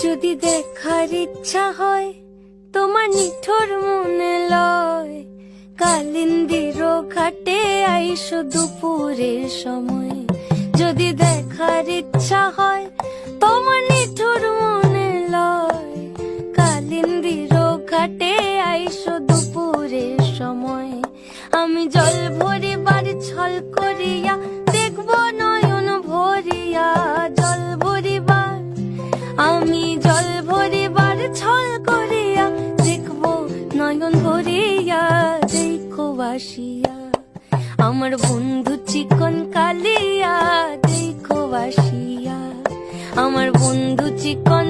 যদি দেখার ইচ্ছা হয় তোমার নিঠুর মনে লয়, কালিন্দির ঘাটে আইসো দুপুরের সময়। যদি দেখার ইচ্ছা হয় তোমার নিঠুর মনে লয়, কালিন্দির ঘাটে আইসো দুপুরের সময়। আমি জল ভরিবার ছল করিয়া দেখব নয়ন ভরিয়া, জল ভরিবার আমি জল ভরিবার ছল করিয়া দেখব নয়ন ভরিয়া। দেখো বাসিয়া আমার বন্ধু চিকন কালিয়া, দেখো বাসিয়া আমার বন্ধু চিকন